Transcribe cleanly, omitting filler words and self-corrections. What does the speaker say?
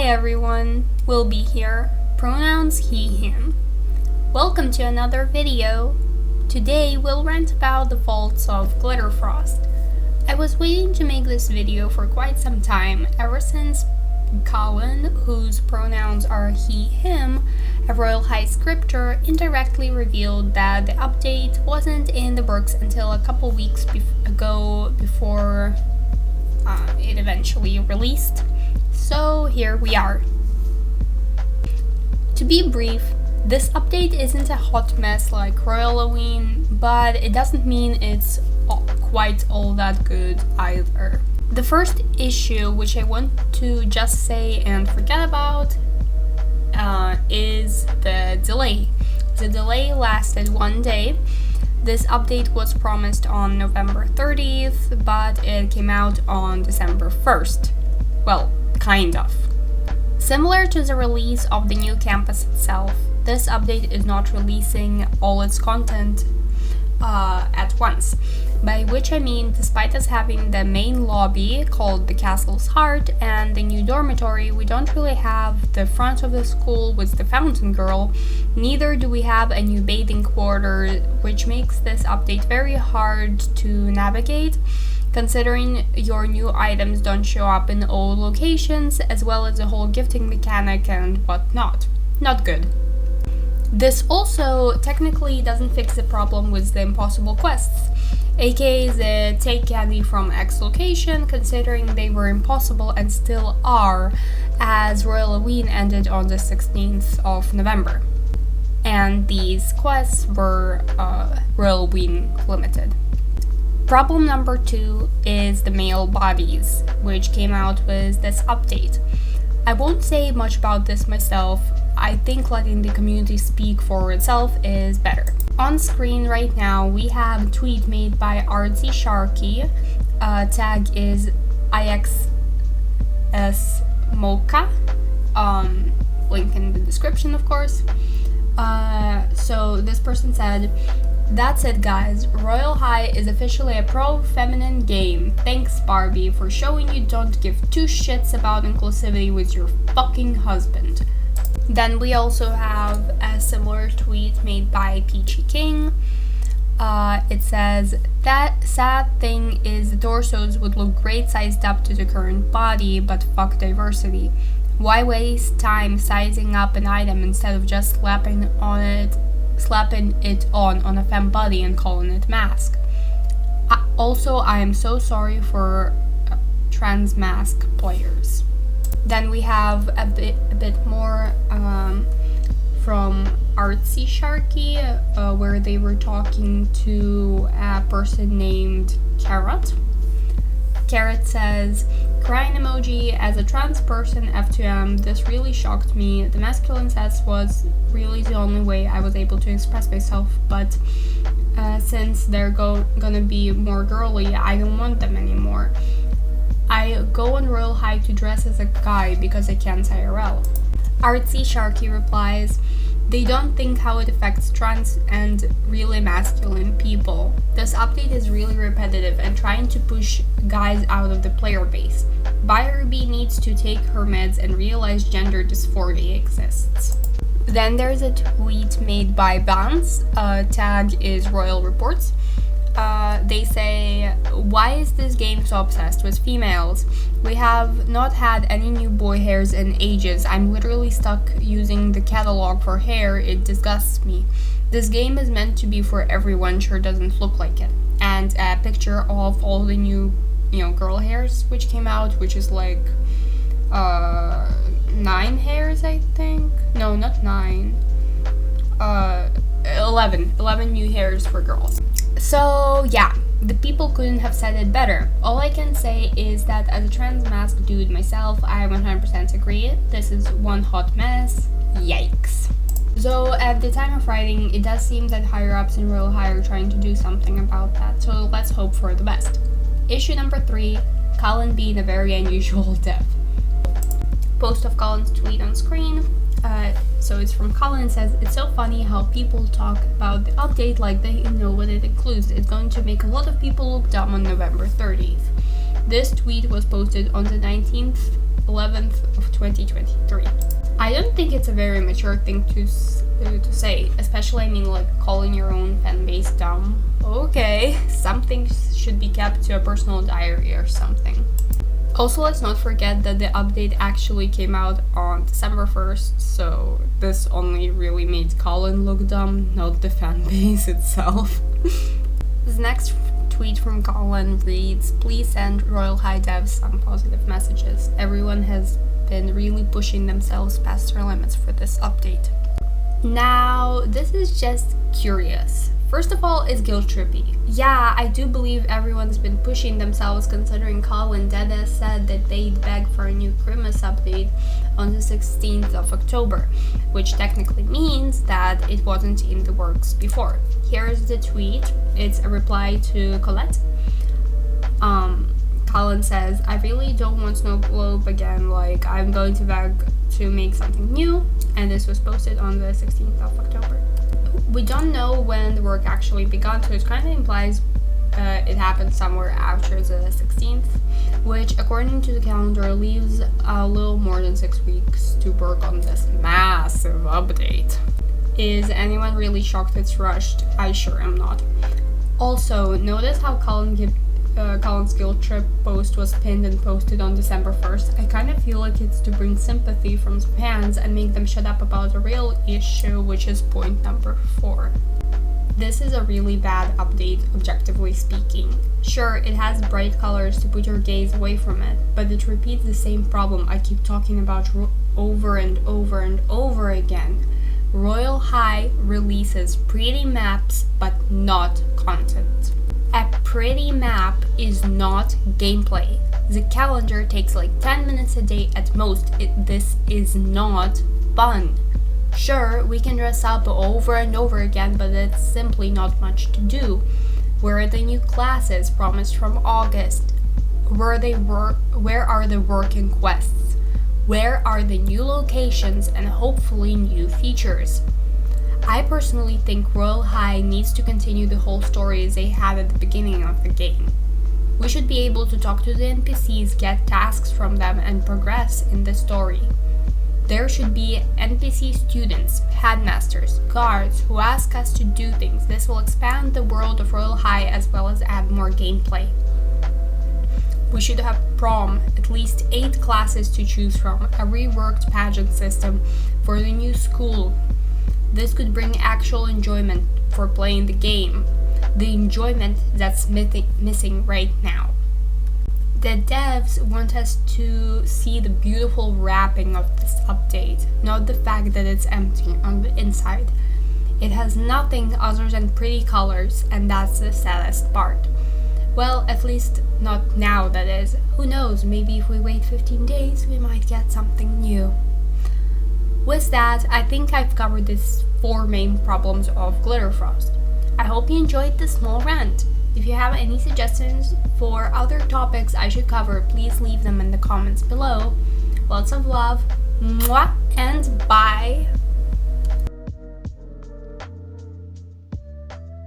everyone, Will be here. Pronouns he, him. Welcome to another video. Today we'll rant about the faults of Glitterfrost. I was waiting to make this video for quite some time, ever since Calin, whose pronouns are he, him, a Royale High scripter, indirectly revealed that the update wasn't in the works until a couple weeks ago before it eventually released. So here we are. To be brief, this update isn't a hot mess like Royal Halloween, but it doesn't mean it's quite all that good either. The first issue, which I want to just say and forget about, is the delay. The delay lasted one day. This update was promised on November 30th, but it came out on December 1st. Well, kind of. Similar to the release of the new campus itself, this update is not releasing all its content at once, by which I mean despite us having the main lobby called the Castle's Heart and the new dormitory, we don't really have the front of the school with the Fountain Girl, neither do we have a new bathing quarter, which makes this update very hard to navigate, considering your new items don't show up in all locations, as well as the whole gifting mechanic and whatnot. Not good. This also technically doesn't fix the problem with the impossible quests, aka the take candy from X location, considering they were impossible and still are, as Royal Halloween ended on the 16th of November. And these quests were Royal Halloween limited. Problem number 2 is the male bodies, which came out with this update. I won't say much about this myself. I think letting the community speak for itself is better. On screen right now, we have a tweet made by Sharky. Tag is IXSMocha. Link in the description, of course. So this person said, "That's it, guys. Royale High is officially a pro-feminine game. Thanks, Barbie, for showing you don't give two shits about inclusivity with your fucking husband." Then we also have a similar tweet made by Peachy King. It says, "That sad thing is the torsos would look great sized up to the current body, but fuck diversity. Why waste time sizing up an item instead of just slapping it on a femme body and calling it mask? Also, I am so sorry for trans mask players." Then we have a bit more from Sharky, where they were talking to a person named Carrot. Carrot says, "Crying emoji, as a trans person, F2M, this really shocked me. The masculine sex was really the only way I was able to express myself, but since they're gonna be more girly, I don't want them anymore. I go on Royale High to dress as a guy because I can't IRL." Sharky replies, "They don't think how it affects trans and really masculine people. This update is really repetitive and trying to push guys out of the player base. Barbie needs to take her meds and realize gender dysphoria exists." Then there's a tweet made by Vance. Tag is Royal Reports. They say, "Why is this game so obsessed with females? We have not had any new boy hairs in ages. I'm literally stuck using the catalog for hair. It disgusts me. This game is meant to be for everyone, sure doesn't look like it." And a picture of all the new, girl hairs which came out, which is like 9 hairs, I think. No, not 9. 11 new hairs for girls. So yeah, the people couldn't have said it better. All I can say is that as a trans mask dude myself, I 100% agree. This is one hot mess. Yikes. So at the time of writing, it does seem that higher ups in Royale High are trying to do something about that, so let's hope for the best. Issue number 3, Calin being a very unusual death. Post of Calin's tweet on screen. So it's from Calin. Says, "It's so funny how people talk about the update like they know what it includes. It's going to make a lot of people look dumb on November 30th. This tweet was posted on the 19th 11th of 2023. I don't think it's a very mature thing to say, especially, I mean, like, calling your own fan base dumb. Okay, some things should be kept to a personal diary or something. Also, let's not forget that the update actually came out on December 1st, so this only really made Calin look dumb, not the fan base itself. This next tweet from Calin reads, "Please send Royale High devs some positive messages. Everyone has been really pushing themselves past their limits for this update." Now, this is just curious. First of all, it's guilt trippy. Yeah, I do believe everyone's been pushing themselves, considering Calin Dada said that they'd beg for a new Christmas update on the 16th of October, which technically means that it wasn't in the works before. Here's the tweet. It's a reply to Colette. Calin says, "I really don't want Snow Globe again, like, I'm going to beg to make something new," and this was posted on the 16th of October. We don't know when the work actually began, so it kind of implies it happened somewhere after the 16th, which, according to the calendar, leaves a little more than 6 weeks to work on this massive update. Is anyone really shocked it's rushed? I sure am not. Also, notice how Colin's guilt trip post was pinned and posted on December 1st. I kind of feel like it's to bring sympathy from fans and make them shut up about the real issue, which is point number 4. This is a really bad update, objectively speaking. Sure, it has bright colors to put your gaze away from it, but it repeats the same problem I keep talking about over and over and over again. Royale High releases pretty maps, but not content. A pretty map is not gameplay. The calendar takes like 10 minutes a day at most. This is not fun. Sure, we can dress up over and over again, but it's simply not much to do. Where are the new classes promised from August? Where are the working quests? Where are the new locations and hopefully new features? I personally think Royale High needs to continue the whole stories they had at the beginning of the game. We should be able to talk to the NPCs, get tasks from them, and progress in the story. There should be NPC students, headmasters, guards who ask us to do things. This will expand the world of Royale High as well as add more gameplay. We should have prom, at least 8 classes to choose from, a reworked pageant system for the new school. This could bring actual enjoyment for playing the game, the enjoyment that's missing right now. The devs want us to see the beautiful wrapping of this update, not the fact that it's empty on the inside. It has nothing other than pretty colors, and that's the saddest part. Well, at least not now, that is. Who knows, maybe if we wait 15 days, we might get something new. With that, I think I've covered these 4 main problems of Glitterfrost. I hope you enjoyed this small rant. If you have any suggestions for other topics I should cover, please leave them in the comments below. Lots of love, mwah, and bye!